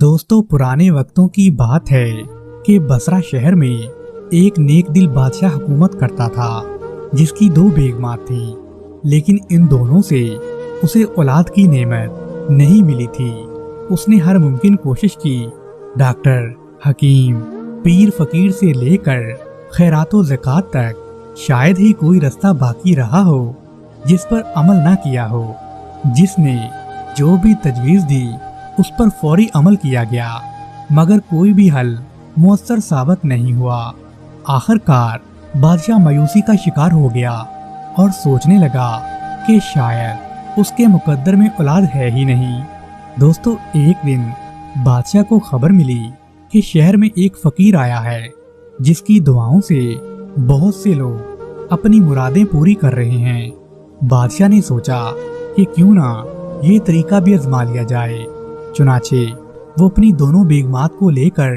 दोस्तों, पुराने वक्तों की बात है कि बसरा शहर में एक नेक दिल बादशाह हुकूमत करता था जिसकी 2 बेगमात थी। लेकिन इन दोनों से उसे औलाद की नेमत नहीं मिली थी। उसने हर मुमकिन कोशिश की। डॉक्टर, हकीम, पीर फकीर से लेकर खैरातो ज़कात तक शायद ही कोई रास्ता बाकी रहा हो जिस पर अमल ना किया हो। जिसने जो भी तजवीज़ दी उस पर फौरी अमल किया गया, मगर कोई भी हल मुअस्सर साबित नहीं हुआ। आखिरकार बादशाह मायूसी का शिकार हो गया और सोचने लगा कि शायद उसके मुकद्दर में औलाद है ही नहीं। दोस्तों, एक दिन बादशाह को खबर मिली कि शहर में एक फकीर आया है जिसकी दुआओं से बहुत से लोग अपनी मुरादें पूरी कर रहे हैं। बादशाह ने सोचा कि क्यों ना ये तरीका भी आजमा लिया जाए। चुनाचे वो अपनी दोनों बेगमात को लेकर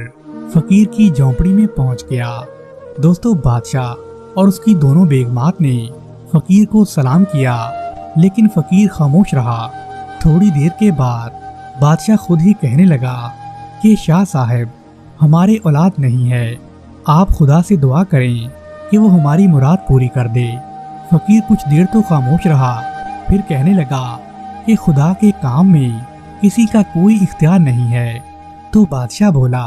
फकीर की झोंपड़ी में पहुंच गया। दोस्तों, बादशाह और उसकी दोनों बेगमात ने फकीर को सलाम किया, लेकिन फकीर खामोश रहा। थोड़ी देर के बाद बादशाह खुद ही कहने लगा कि शाह साहब, हमारे औलाद नहीं है। आप खुदा से दुआ करें कि वो हमारी मुराद पूरी कर दे। फकीर कुछ देर तो खामोश रहा, फिर कहने लगा कि खुदा के काम में किसी का कोई इख्तियार नहीं है। तो बादशाह बोला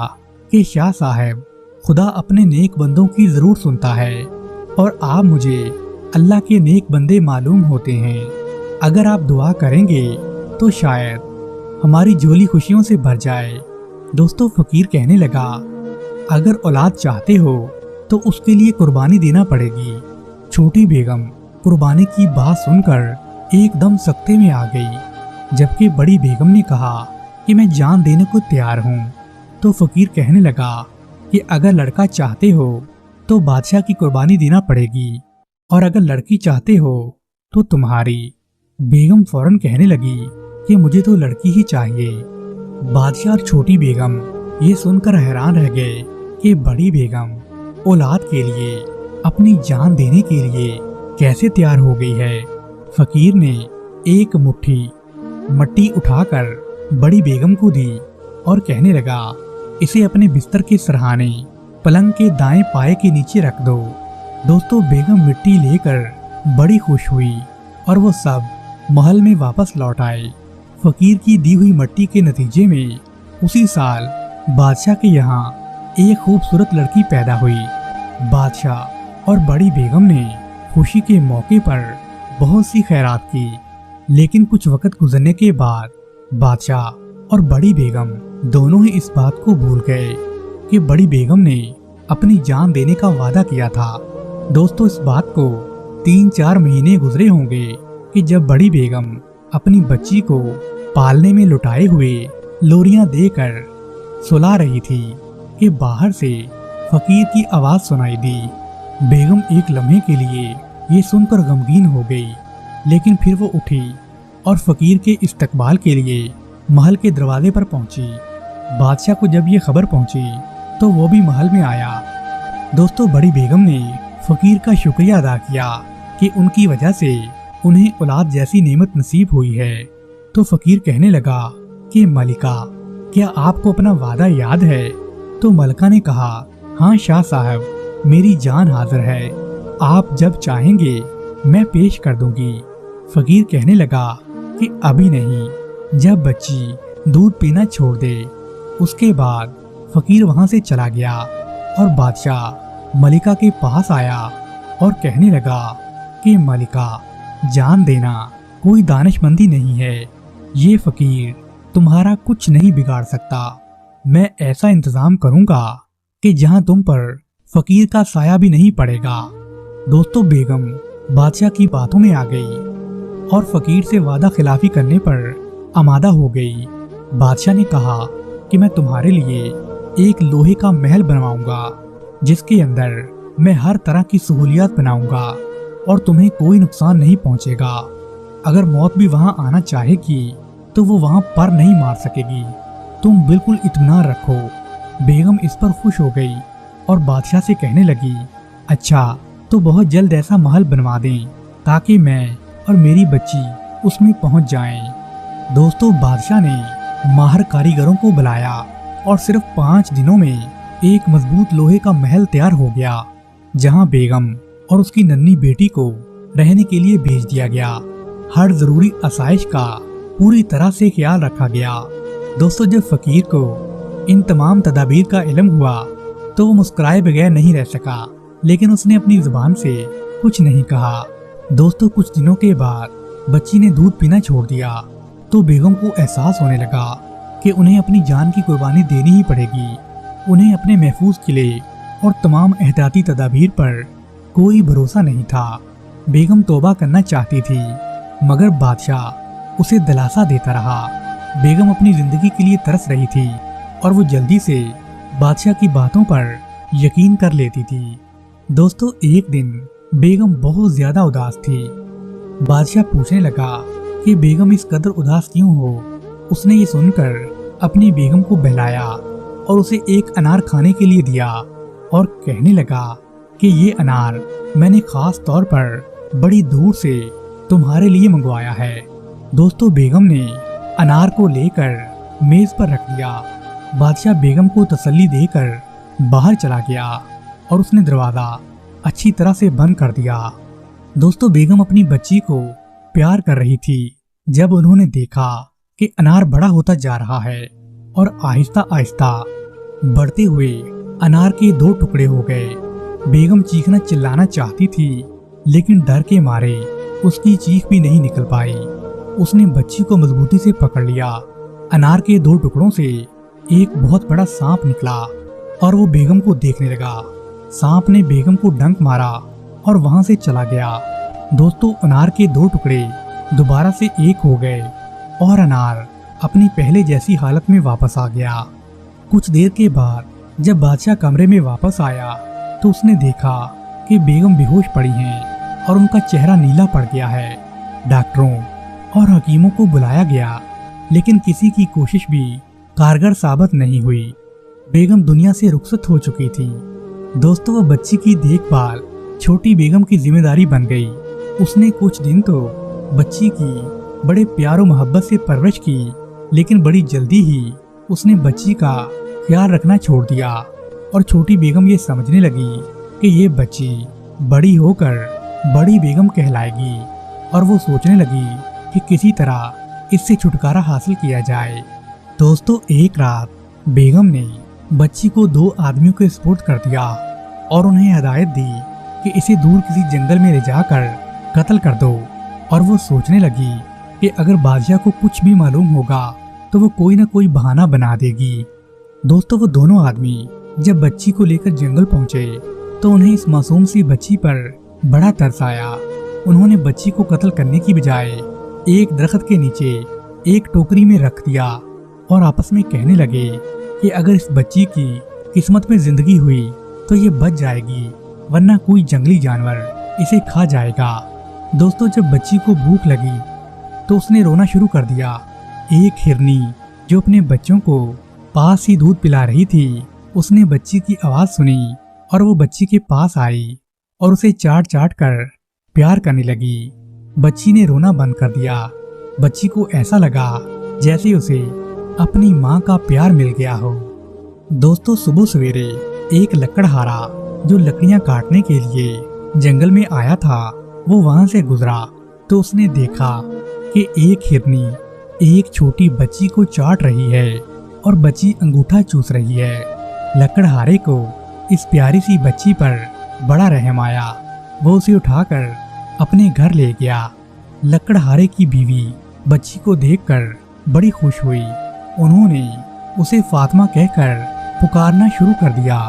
कि शाह साहब, खुदा अपने नेक बंदों की जरूर सुनता है और आप मुझे अल्लाह के नेक बंदे मालूम होते हैं। अगर आप दुआ करेंगे तो शायद हमारी झोली खुशियों से भर जाए। दोस्तों, फकीर कहने लगा, अगर औलाद चाहते हो तो उसके लिए कुर्बानी देना पड़ेगी। छोटी बेगम कुर्बानी की बात सुनकर एकदम सख्ते में आ गई, जबकि बड़ी बेगम ने कहा कि मैं जान देने को तैयार हूँ। तो फकीर कहने लगा कि अगर लड़का चाहते हो तो बादशाह की कुर्बानी देना पड़ेगी, और अगर लड़की चाहते हो तो तुम्हारी। बेगम फौरन कहने लगी कि मुझे तो लड़की ही चाहिए। बादशाह और छोटी बेगम ये सुनकर हैरान रह गए कि बड़ी बेगम औलाद के लिए अपनी जान देने के लिए कैसे तैयार हो गई है। फकीर ने एक मुट्ठी मट्टी उठाकर बड़ी बेगम को दी और कहने लगा, इसे अपने बिस्तर के सरहाने पलंग के दाएं पाए के नीचे रख दो। दोस्तों, बेगम मिट्टी लेकर बड़ी खुश हुई और वो सब महल में वापस लौट आए। फकीर की दी हुई मट्टी के नतीजे में उसी साल बादशाह के यहाँ एक खूबसूरत लड़की पैदा हुई। बादशाह और बड़ी बेगम ने खुशी के मौके पर बहुत सी खैरात की, लेकिन कुछ वक्त गुजरने के बाद बादशाह और बड़ी बेगम दोनों ही इस बात को भूल गए कि बड़ी बेगम ने अपनी जान देने का वादा किया था। दोस्तों, इस बात को 3-4 महीने गुजरे होंगे कि जब बड़ी बेगम अपनी बच्ची को पालने में लुटाए हुए लोरियां देकर सुला रही थी कि बाहर से फकीर की आवाज सुनाई दी। बेगम एक लम्हे के लिए ये सुनकर गमगीन हो गई, लेकिन फिर वो उठी और फकीर के इस्तकबाल के लिए महल के दरवाजे पर पहुंची। बादशाह को जब ये खबर पहुंची तो वो भी महल में आया। दोस्तों, बड़ी बेगम ने फकीर का शुक्रिया अदा किया कि उनकी वजह से उन्हें औलाद जैसी नेमत नसीब हुई है। तो फकीर कहने लगा कि मलिका, क्या आपको अपना वादा याद है? तो मलिका ने कहा, हाँ शाह साहब, मेरी जान हाजिर है। आप जब चाहेंगे मैं पेश कर दूंगी। फकीर कहने लगा कि अभी नहीं, जब बच्ची दूध पीना छोड़ दे। उसके बाद फकीर वहां से चला गया और बादशाह मलिका के पास आया और कहने लगा कि मलिका, जान देना कोई दानिशमंदी नहीं है। ये फकीर तुम्हारा कुछ नहीं बिगाड़ सकता। मैं ऐसा इंतजाम करूंगा कि जहां तुम पर फकीर का साया भी नहीं पड़ेगा। दोस्तों, बेगम बादशाह की बातों में आ गई और फकीर से वादा खिलाफी करने पर आमादा हो गई। बादशाह ने कहा कि मैं तुम्हारे लिए एक लोहे का महल बनवाऊंगा जिसके अंदर मैं हर तरह की सहूलियत बनाऊंगा और तुम्हें कोई नुकसान नहीं पहुंचेगा। अगर मौत भी वहां आना चाहेगी तो वो वहां पर नहीं मार सकेगी। तुम बिल्कुल इत्मीनान रखो। बेगम इस पर खुश हो गई और बादशाह से कहने लगी, अच्छा, तो बहुत जल्द ऐसा महल बनवा दें ताकि मैं और मेरी बच्ची उसमें पहुंच जाएं। दोस्तों, बादशाह ने माहिर कारीगरों को बुलाया और सिर्फ 5 दिनों में एक मजबूत लोहे का महल तैयार हो गया, जहां बेगम और उसकी नन्ही बेटी को रहने के लिए भेज दिया गया। हर जरूरी आसाइश का पूरी तरह से ख्याल रखा गया। दोस्तों, जब फकीर को इन तमाम तदाबीर का इल्म हुआ तो वो मुस्कुराए बगैर नहीं रह सका, लेकिन उसने अपनी जुबान से कुछ नहीं कहा। दोस्तों, कुछ दिनों के बाद बच्ची ने दूध पीना छोड़ दिया तो बेगम को एहसास होने लगा कि उन्हें अपनी जान की कुर्बानी देनी ही पड़ेगी। उन्हें अपने महफूज किले और तमाम एहतियाती तदाबीर पर कोई भरोसा नहीं था। बेगम तौबा करना चाहती थी, मगर बादशाह उसे दिलासा देता रहा। बेगम अपनी जिंदगी के लिए तरस रही थी और वो जल्दी से बादशाह की बातों पर यकीन कर लेती थी। दोस्तों, एक दिन बेगम बहुत ज्यादा उदास थी। बादशाह पूछने लगा कि बेगम इस कदर उदास क्यों हो। उसने ये सुनकर अपनी बेगम को बहलाया और उसे एक अनार खाने के लिए दिया और कहने लगा कि ये अनार मैंने खास तौर पर बड़ी दूर से तुम्हारे लिए मंगवाया है। दोस्तों, बेगम ने अनार को लेकर मेज पर रख दिया। बादशाह बेगम को तसल्ली देकर बाहर चला गया और उसने दरवाजा अच्छी तरह से बंद कर दिया। दोस्तों, बेगम अपनी बच्ची को प्यार कर रही थी जब उन्होंने देखा कि अनार बड़ा होता जा रहा है और आहिस्ता आहिस्ता बढ़ते हुए अनार के 2 टुकड़े हो गए। बेगम चीखना चिल्लाना चाहती थी, लेकिन डर के मारे उसकी चीख भी नहीं निकल पाई। उसने बच्ची को मजबूती से पकड़ लिया। अनार के 2 टुकड़ों से एक बहुत बड़ा सांप निकला और वो बेगम को देखने लगा। सांप ने बेगम को डंक मारा और वहां से चला गया। दोस्तों, अनार के 2 टुकड़े दोबारा से एक हो गए और अनार अपनी पहले जैसी हालत में वापस आ गया। कुछ देर के बाद जब बादशाह कमरे में वापस आया तो उसने देखा कि बेगम बेहोश पड़ी हैं और उनका चेहरा नीला पड़ गया है। डॉक्टरों और हकीमों को बुलाया गया, लेकिन किसी की कोशिश भी कारगर साबित नहीं हुई। बेगम दुनिया से रुखसत हो चुकी थी। दोस्तों, वो बच्ची की देखभाल छोटी बेगम की जिम्मेदारी बन गई। उसने कुछ दिन तो बच्ची की बड़े प्यार और मोहब्बत से परवरिश की, लेकिन बड़ी जल्दी ही उसने बच्ची का ख्याल रखना छोड़ दिया और छोटी बेगम ये समझने लगी कि ये बच्ची बड़ी होकर बड़ी बेगम कहलाएगी और वो सोचने लगी कि किसी तरह इससे छुटकारा हासिल किया जाए। दोस्तों, एक रात बेगम ने बच्ची को 2 आदमियों के सुपुर्द कर दिया और उन्हें हिदायत दी कि इसे दूर किसी जंगल में ले जाकर कत्ल कर दो। और वो सोचने लगी कि अगर बादशाह को कुछ भी मालूम होगा तो वो कोई ना कोई बहाना बना देगी। दोस्तों, वो दोनों आदमी जब बच्ची को लेकर जंगल पहुंचे तो उन्हें इस मासूम सी बच्ची पर बड़ा तरस आया। उन्होंने बच्ची को कत्ल करने की बजाय एक दरख्त के नीचे एक टोकरी में रख दिया और आपस में कहने लगे कि अगर इस बच्ची की किस्मत में जिंदगी हुई तो ये बच जाएगी, वरना कोई जंगली जानवर इसे खा जाएगा। दोस्तों, जब बच्ची को भूख लगी तो उसने रोना शुरू कर दिया। एक हिरनी जो अपने बच्चों को पास ही दूध पिला रही थी, उसने बच्ची की आवाज सुनी और वो बच्ची के पास आई और उसे चाट चाट कर प्यार करने लगी। बच्ची ने रोना बंद कर दिया। बच्ची को ऐसा लगा जैसे उसे अपनी माँ का प्यार मिल गया हो। दोस्तों, सुबह सवेरे एक लकड़हारा जो लकड़ियां काटने के लिए जंगल में आया था, वो वहां से गुजरा तो उसने देखा कि एक हिरनी एक छोटी बच्ची को चाट रही है और बच्ची अंगूठा चूस रही है। लकड़हारे को इस प्यारी सी बच्ची पर बड़ा रहम आया। वो उसे उठाकर अपने घर ले गया। लकड़हारे की बीवी बच्ची को देखकर बड़ी खुश हुई। उन्होंने उसे फातिमा कहकर पुकारना शुरू कर दिया।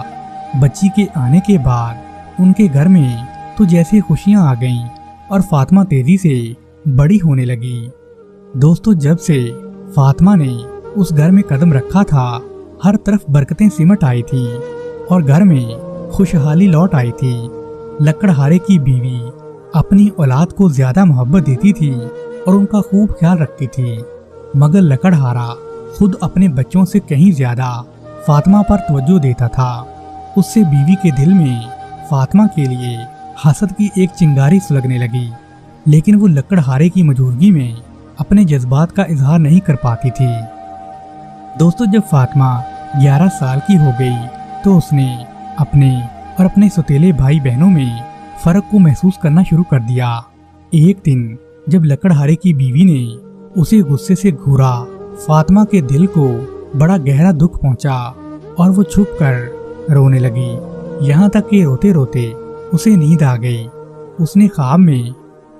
बच्ची के आने के बाद उनके घर में तो जैसे खुशियां आ गईं और फातिमा तेजी से बड़ी होने लगी। दोस्तों, जब से फातिमा ने उस घर में कदम रखा था, हर तरफ बरकतें सिमट आई थी और घर में खुशहाली लौट आई थी। लकड़हारे की बीवी अपनी औलाद को ज्यादा मोहब्बत देती थी और उनका खूब ख्याल रखती थी, मगर लकड़हारा खुद अपने बच्चों से कहीं ज्यादा फातिमा पर तवज्जो देता था। उससे बीवी के दिल में फातिमा के लिए हसद की एक चिंगारी सुलगने लगी, लेकिन वो लकड़हारे की मौजूदगी में अपने जज्बात का इजहार नहीं कर पाती थी। दोस्तों, जब फातिमा 11 साल की हो गई तो उसने अपने और अपने सौतेले भाई बहनों में फर्क को महसूस करना शुरू कर दिया। एक दिन जब लकड़हारे की बीवी ने उसे गुस्से से घूरा, फातिमा के दिल को बड़ा गहरा दुख पहुंचा और वो छुप कर रोने लगी। यहाँ तक कि रोते रोते उसे नींद आ गई। उसने ख्वाब में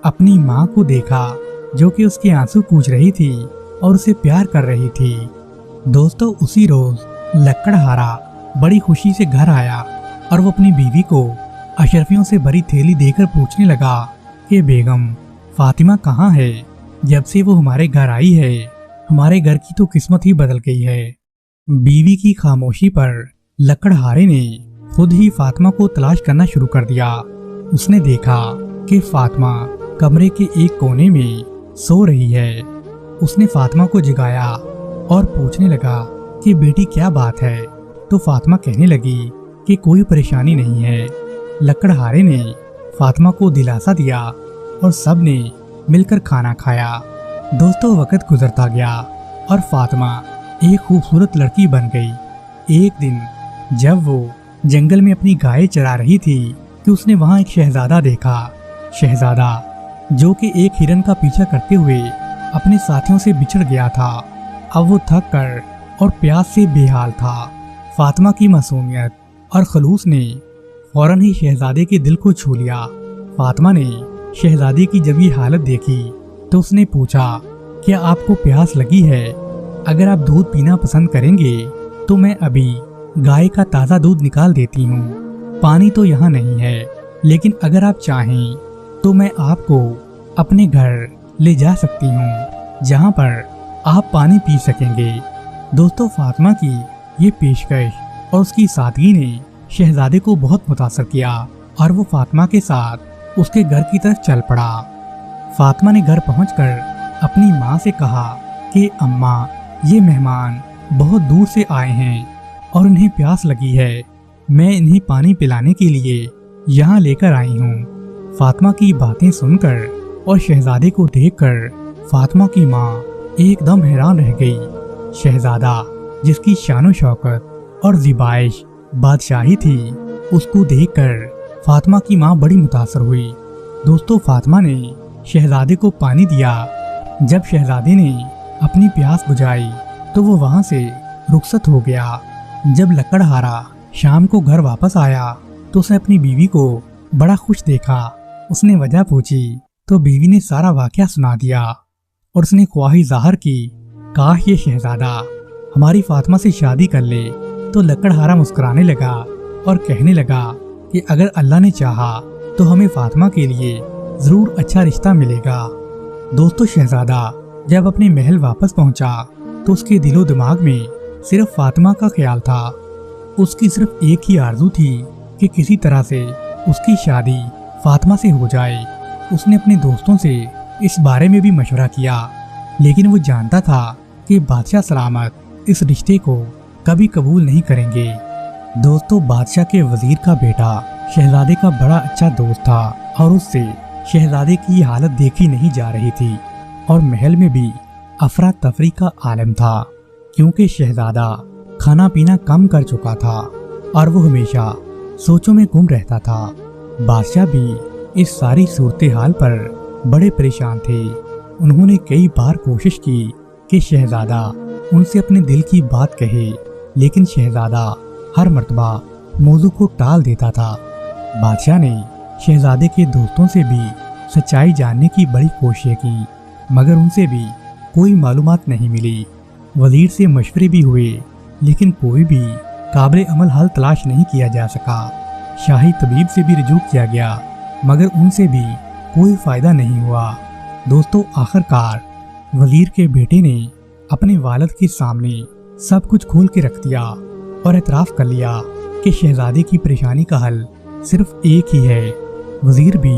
अपनी माँ को देखा जो कि उसके आंसू पूछ रही थी और उसे प्यार कर रही थी। दोस्तों, उसी रोज लकड़हारा बड़ी खुशी से घर आया और वो अपनी बीवी को अशरफियों से भरी थैली देकर पूछने लगा कि बेगम, फातिमा कहाँ है? जब से वो हमारे घर आई है, हमारे घर की तो किस्मत ही बदल गई है। बीवी की खामोशी पर लकड़हारे ने खुद ही फातिमा को तलाश करना शुरू कर दिया। उसने देखा कि फातिमा कमरे के एक कोने में सो रही है। उसने फातिमा को जगाया और पूछने लगा कि बेटी क्या बात है? तो फातिमा कहने लगी कि कोई परेशानी नहीं है। लकड़हारे ने फातिमा को दिलासा दिया और सब ने मिलकर खाना खाया। दोस्तों, वक्त गुजरता गया और फातिमा एक खूबसूरत लड़की बन गई। एक दिन जब वो जंगल में अपनी गाय चरा रही थी कि उसने वहां एक शहजादा देखा। शहजादा जो कि एक हिरन का पीछा करते हुए अपने साथियों से बिछड़ गया था। अब वो थक कर और प्यास से बेहाल था। फातिमा की मासूमियत और खलूस ने फौरन ही शहजादे के दिल को छू लिया। फातिमा ने शहजादे की जब ये हालत देखी तो उसने पूछा, क्या आपको प्यास लगी है? अगर आप दूध पीना पसंद करेंगे तो मैं अभी गाय का ताज़ा दूध निकाल देती हूँ। पानी तो यहाँ नहीं है, लेकिन अगर आप चाहें तो मैं आपको अपने घर ले जा सकती हूँ, जहाँ पर आप पानी पी सकेंगे। दोस्तों, फातिमा की ये पेशकश और उसकी सादगी ने शहजादे को बहुत मुतासर किया और वो फातिमा के साथ उसके घर की तरफ चल पड़ा। फातिमा ने घर पहुंचकर अपनी माँ से कहा कि अम्मा, ये मेहमान बहुत दूर से आए हैं और उन्हें प्यास लगी है। मैं इन्हें पानी पिलाने के लिए यहाँ लेकर आई हूँ। फातिमा की बातें सुनकर और शहजादे को देखकर फातिमा की माँ एकदम हैरान रह गई। शहजादा जिसकी शानो शौकत और ज़िबाइश बादशाही थी, उसको देखकर फातिमा की माँ बड़ी मुतासर हुई। दोस्तों, फातिमा ने शहजादे को पानी दिया। जब शहजादे ने अपनी प्यास बुझाई तो वो वहाँ से रुखसत हो गया। जब लकड़हारा शाम को घर वापस आया तो उसने अपनी बीवी को बड़ा खुश देखा। उसने वजह पूछी तो बीवी ने सारा वाकया सुना दिया और उसने ख्वाहिश ज़ाहिर की, काश ये शहजादा हमारी फातिमा से शादी कर ले। तो लकड़हारा मुस्कुराने लगा और कहने लगा कि अगर अल्लाह ने चाहा तो हमें फातिमा के लिए जरूर अच्छा रिश्ता मिलेगा। दोस्तों, शहजादा जब अपने महल वापस पहुंचा तो उसके दिलो दिमाग में सिर्फ फातिमा का ख्याल था। उसकी सिर्फ एक ही आरज़ू थी कि किसी तरह से उसकी शादी फातिमा से हो जाए। उसने अपने दोस्तों से इस बारे में भी मशवरा किया, लेकिन वो जानता था कि बादशाह सलामत इस रिश्ते को कभी कबूल नहीं करेंगे। दोस्तों, बादशाह के वजीर का बेटा शहजादे का बड़ा अच्छा दोस्त था और उससे शहजादे की हालत देखी नहीं जा रही थी और महल में भी अफरा तफरी का आलम था, क्योंकि शहजादा खाना पीना कम कर चुका था और वो हमेशा सोचों में गुम रहता था। बादशाह भी इस सारी सूरत हाल पर बड़े परेशान थे। उन्होंने कई बार कोशिश की कि शहजादा उनसे अपने दिल की बात कहे, लेकिन शहजादा हर मर्तबा मौजू को टाल देता था। बादशाह ने शहजादे के दोस्तों से भी सच्चाई जानने की बड़ी कोशिश की, मगर उनसे भी कोई मालूमात नहीं मिली। वजीर से मशवरे भी हुए, लेकिन कोई भी काबिल अमल हल तलाश नहीं किया जा सका। शाही तबीब से भी रुजू किया गया, मगर उनसे भी कोई फायदा नहीं हुआ। दोस्तों, आखिरकार वजीर के बेटे ने अपने वालिद के सामने सब कुछ खोल के रख दिया और एतराफ़ कर लिया कि शहजादे की परेशानी का हल सिर्फ एक ही है। वजीर भी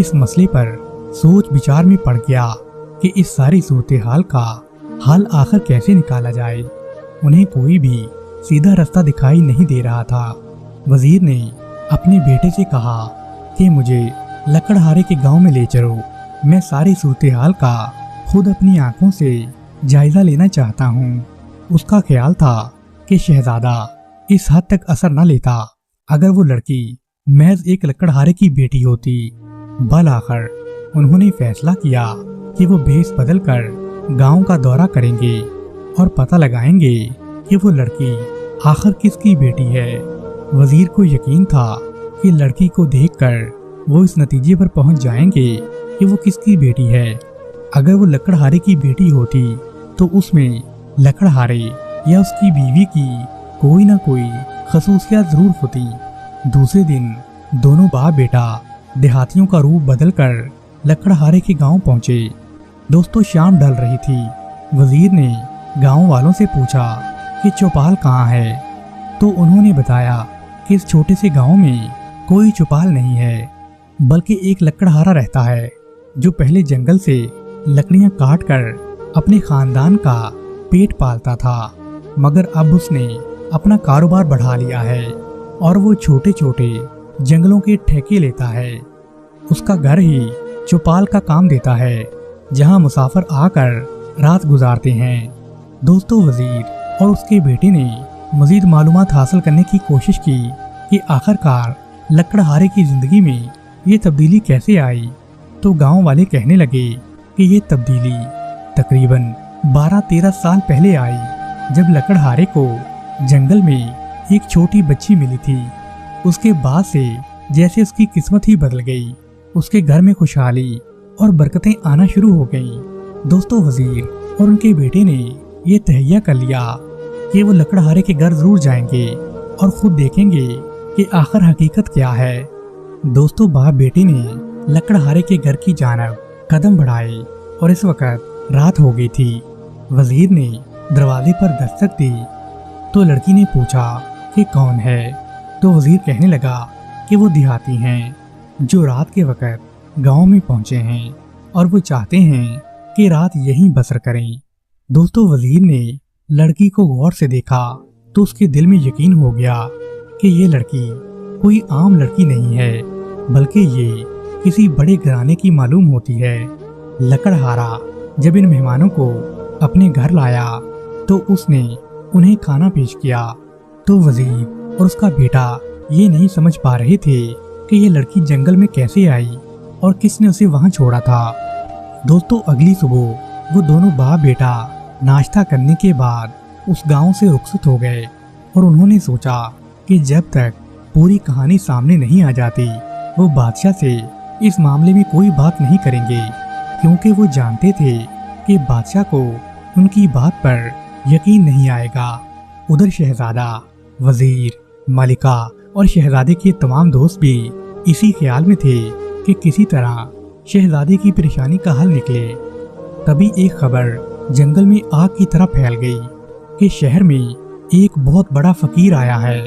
इस मसले पर सोच विचार में पड़ गया कि इस सारी सूरत हाल का हल आखिर कैसे निकाला जाए। उन्हें कोई भी सीधा रास्ता दिखाई नहीं दे रहा था। वजीर ने अपने बेटे से कहा कि मुझे लकड़हारे के गांव में ले चलो, मैं सारी सूरत हाल का खुद अपनी आंखों से जायजा लेना चाहता हूँ। उसका ख्याल था कि शहजादा इस हद तक असर न लेता अगर वो लड़की महज एक लकड़हारे की बेटी होती। बल आखिर उन्होंने फैसला किया कि वो भेष बदल कर गाँव का दौरा करेंगे और पता लगाएंगे कि वो लड़की आखिर किसकी बेटी है। वजीर को यकीन था कि लड़की को देखकर वो इस नतीजे पर पहुंच जाएंगे कि वो किसकी बेटी है। अगर वो लकड़हारे की बेटी होती तो उसमें लकड़हारे या उसकी बीवी की कोई ना कोई खसूसियत जरूर होती। दूसरे दिन दोनों बाप बेटा देहातियों का रूप बदलकर लकड़हारे के गांव पहुंचे। दोस्तों शाम ढल रही थी। वजीर ने गांव वालों से पूछा कि चौपाल कहाँ है, तो उन्होंने बताया कि इस छोटे से गांव में कोई चौपाल नहीं है, बल्कि एक लकड़हारा रहता है जो पहले जंगल से लकड़ियां काट कर अपने खानदान का पेट पालता था, मगर अब उसने अपना कारोबार बढ़ा लिया है और वो छोटे छोटे जंगलों के ठेके लेता है। उसका घर ही चौपाल का काम देता है जहां मुसाफिर आकर रात गुजारते हैं। दोस्तों वजीर और उसके बेटे ने मजीद मालूमात हासिल करने की कोशिश की कि आखिरकार लकड़हारे की जिंदगी में ये तब्दीली कैसे आई। तो गांव वाले कहने लगे कि ये तब्दीली तकरीबन 12-13 साल पहले आई, जब लकड़हारे को जंगल में एक छोटी बच्ची मिली थी। उसके बाद से जैसे उसकी किस्मत ही बदल गई, उसके घर में खुशहाली और बरकतें आना शुरू हो गईं। दोस्तों वजीर और उनके बेटे ने ये तहैया कर लिया कि वो लकड़हारे के घर जरूर जाएंगे और खुद देखेंगे कि आखिर हकीकत क्या है। दोस्तों बाप बेटे ने लकड़हारे के घर की जानब कदम बढ़ाए और इस वक्त रात हो गई थी। वजीर ने दरवाजे पर दस्तक दी तो लड़की ने पूछा कि कौन है। तो वजीर कहने लगा कि वो देहाती हैं जो रात के वक्त गांव में पहुंचे हैं और वो चाहते हैं कि रात यहीं बसर करें। दोस्तों वजीर ने लड़की को गौर से देखा तो उसके दिल में यकीन हो गया कि ये लड़की कोई आम लड़की नहीं है, बल्कि ये किसी बड़े घराने की मालूम होती है। लकड़हारा जब इन मेहमानों को अपने घर लाया तो उसने उन्हें खाना पेश किया। तो वजीर और उसका बेटा ये नहीं समझ पा रहे थे कि ये लड़की जंगल में कैसे आई और किसने उसे वहां छोड़ा था। दोस्तों अगली सुबह वो दोनों बाप बेटा नाश्ता करने के बाद उस गांव से रुखसत हो गए और उन्होंने सोचा कि जब तक पूरी कहानी सामने नहीं आ जाती वो बादशाह से इस मामले में कोई बात नहीं करेंगे, क्योंकि वो जानते थे कि बादशाह को उनकी बात पर यकीन नहीं आएगा। उधर शहजादा, वजीर, मलिका और शहजादे के तमाम दोस्त भी इसी ख्याल में थे कि किसी तरह शहजादे की परेशानी का हल निकले। तभी एक खबर जंगल में आग की तरह फैल गई कि शहर में एक बहुत बड़ा फकीर आया है।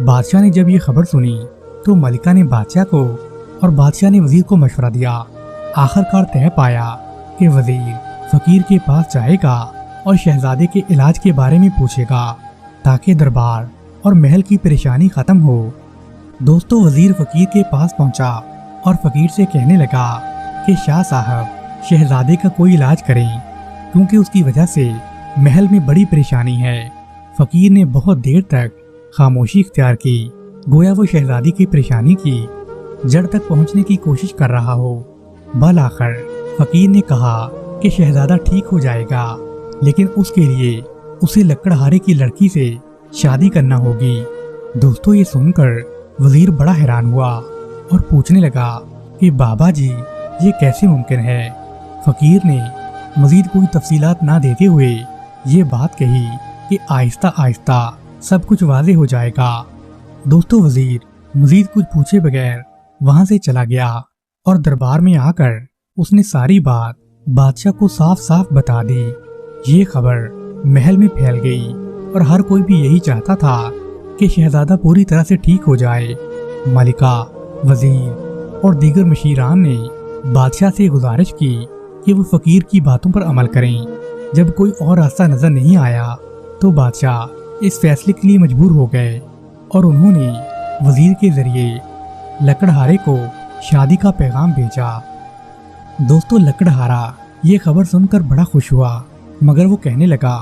बादशाह ने जब ये खबर सुनी तो मलिका ने बादशाह को और बादशाह ने वजीर को मशवरा दिया। आखिरकार तय पाया कि वजीर फकीर के पास जाएगा और शहजादे के इलाज के बारे में पूछेगा ताकि दरबार और महल की परेशानी खत्म हो। दोस्तों वजीर फकीर के पास पहुंचा और फकीर से कहने लगा कि शाह साहब शहजादे का कोई इलाज करें, क्योंकि उसकी वजह से महल में बड़ी परेशानी है। फकीर ने बहुत देर तक खामोशी इख्तियार की, गोया वो शहजादी की परेशानी की जड़ तक पहुंचने की कोशिश कर रहा हो। बल आखिर फकीर ने कहा कि शहजादा ठीक हो जाएगा, लेकिन उसके लिए उसे लकड़हारे की लड़की से शादी करना होगी। दोस्तों ये सुनकर वजीर बड़ा हैरान हुआ और पूछने लगा कि बाबा जी ये कैसे मुमकिन है। फकीर ने मजीद कोई तफसीलात ना देते हुए ये बात कही कि आहिस्ता आहिस्ता सब कुछ वाज़ेह हो जाएगा। दोस्तों वजीर मजीद कुछ पूछे बगैर वहां से चला गया और दरबार में आकर उसने सारी बात बादशाह को साफ साफ बता दी। ये खबर महल में फैल गई और हर कोई भी यही चाहता था कि शहजादा पूरी तरह से ठीक हो जाए। मलिका, वजीर और दीगर मशीरान ने बादशाह से गुजारिश की कि वो फकीर की बातों पर अमल करें। जब कोई और रास्ता नजर नहीं आया तो बादशाह इस फैसले के लिए मजबूर हो गए और उन्होंने वजीर के जरिए लकड़हारे को शादी का पैगाम भेजा। दोस्तों लकड़हारा ये खबर सुनकर बड़ा खुश हुआ, मगर वो कहने लगा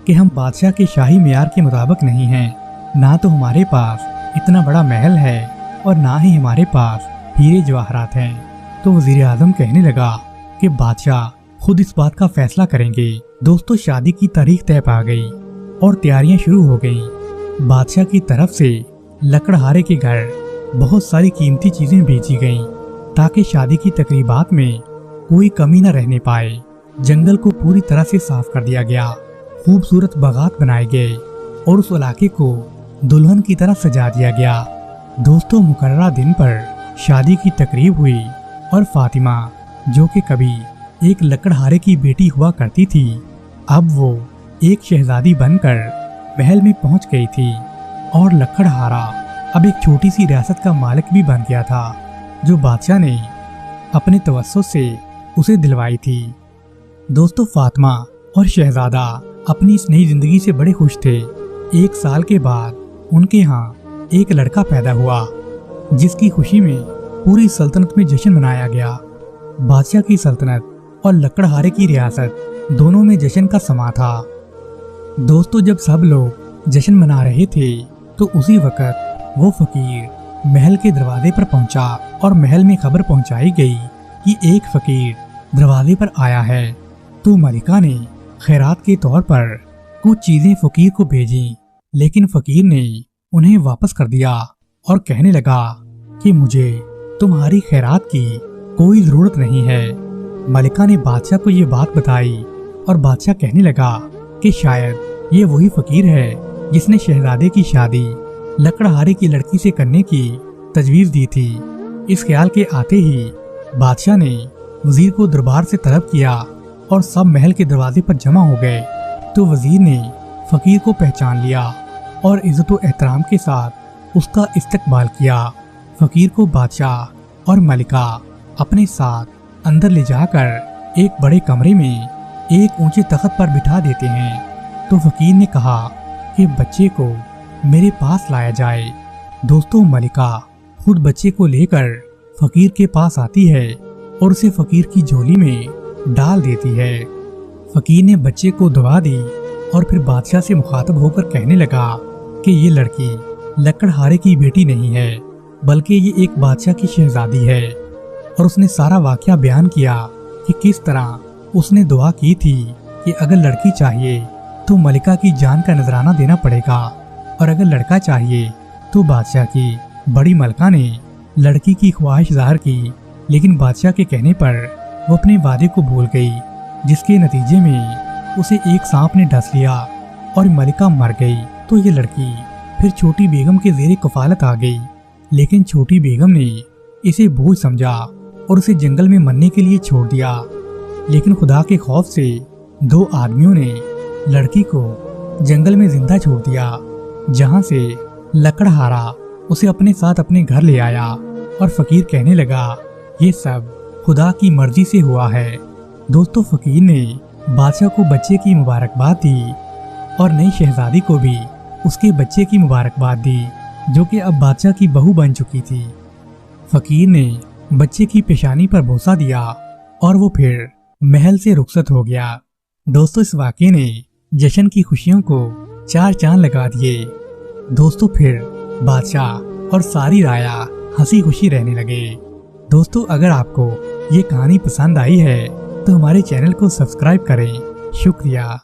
कि हम बादशाह के शाही मियार के मुताबिक नहीं हैं। ना तो हमारे पास इतना बड़ा महल है और ना ही हमारे पास हीरे जवाहरात हैं। तो वजीर आजम कहने लगा कि बादशाह खुद इस बात का फैसला करेंगे। दोस्तों, शादी की तारीख तय पा गई और तैयारियां शुरू हो गईं। बादशाह की तरफ से लकड़हारे के घर बहुत सारी कीमती चीजें भेजी गईं ताकि शादी की तकरीबात में कोई कमी न रहने पाए। जंगल को पूरी तरह से साफ कर दिया गया, खूबसूरत बागात बनाए गए और उस इलाके को दुल्हन की तरह सजा दिया गया। दोस्तों, मुकर्ररा दिन पर शादी की तकरीब हुई और फातिमा, जो कि कभी एक लकड़हारे की बेटी हुआ करती थी, अब वो एक शहजादी बनकर महल में पहुंच गई थी और लकड़हारा अब एक छोटी सी रियासत का मालिक भी बन गया था, जो बादशाह ने अपने तवस्सुत से उसे दिलवाई थी। दोस्तों, फातिमा और शहजादा अपनी इस नई जिंदगी से बड़े खुश थे। 1 साल के बाद उनके यहाँ एक लड़का पैदा हुआ, जिसकी खुशी में पूरी सल्तनत में जश्न मनाया गया। बादशाह की सल्तनत और लकड़हारे की रियासत दोनों में जश्न का समा था। दोस्तों, जब सब लोग जश्न मना रहे थे तो उसी वक्त वो फकीर महल के दरवाजे पर पहुंचा और महल में खबर पहुंचाई गई कि एक फकीर दरवाजे पर आया है। तो मलिका ने खैरात के तौर पर कुछ चीजें फकीर को भेजी, लेकिन फकीर ने उन्हें वापस कर दिया और कहने लगा कि मुझे तुम्हारी खैरात की कोई जरूरत नहीं है। मलिका ने बादशाह को ये बात बताई और बादशाह कहने लगा कि शायद ये वही फकीर है जिसने शहजादे की शादी लकड़हारे की लड़की से करने की तजवीज दी थी। इस ख्याल के आते ही बादशाह ने वजीर को दरबार से तलब किया और सब महल के दरवाजे पर जमा हो गए। तो वजीर ने फकीर को पहचान लिया और इज्जत व एहतराम के साथ उसका इस्तकबाल किया। फकीर को बादशाह और मलिका अपने साथ अंदर ले जाकर एक बड़े कमरे में एक ऊंचे तख्त पर बिठा देते हैं। तो फकीर ने कहा कि बच्चे को मेरे पास लाया जाए। दोस्तों, मलिका खुद बच्चे को लेकर फकीर के पास आती है और उसे फकीर की झोली में डाल देती है। फकीर ने बच्चे को दवा दी और फिर बादशाह से मुखातब होकर कहने लगा कि ये लड़की लकड़हारे की बेटी नहीं है, बल्कि ये एक बादशाह की शहजादी है। और उसने सारा वाकया बयान किया कि किस तरह उसने दुआ की थी कि अगर लड़की चाहिए तो मलिका की जान का नजराना देना पड़ेगा और अगर लड़का चाहिए तो बादशाह की बड़ी मलिका ने लड़की की ख्वाहिश ज़ाहिर की, लेकिन बादशाह के कहने पर वो अपने वादे को भूल गई, जिसके नतीजे में उसे एक सांप ने डस लिया और मलिका मर गई। तो ये लड़की फिर छोटी बेगम के ज़ेरे कफालत आ गई, लेकिन छोटी बेगम ने इसे बोझ समझा और उसे जंगल में मरने के लिए छोड़ दिया। लेकिन खुदा के खौफ से 2 आदमियों ने लड़की को जंगल में जिंदा छोड़ दिया, जहां से लकड़हारा उसे अपने साथ अपने घर ले आया और फकीर कहने लगा ये सब खुदा की मर्जी से हुआ है। दोस्तों, फकीर ने बादशाह को बच्चे की मुबारकबाद दी और नई शहजादी को भी उसके बच्चे की मुबारकबाद दी, जो कि अब बादशाह की बहू बन चुकी थी। फकीर ने बच्चे की पेशानी पर बोसा दिया और वो फिर महल से रुखसत हो गया। दोस्तों, इस वाक़े ने जश्न की खुशियों को 4 चांद लगा दिए। दोस्तों, फिर बादशाह और सारी राया हंसी खुशी रहने लगे। दोस्तों, अगर आपको ये कहानी पसंद आई है तो हमारे चैनल को सब्सक्राइब करें। शुक्रिया।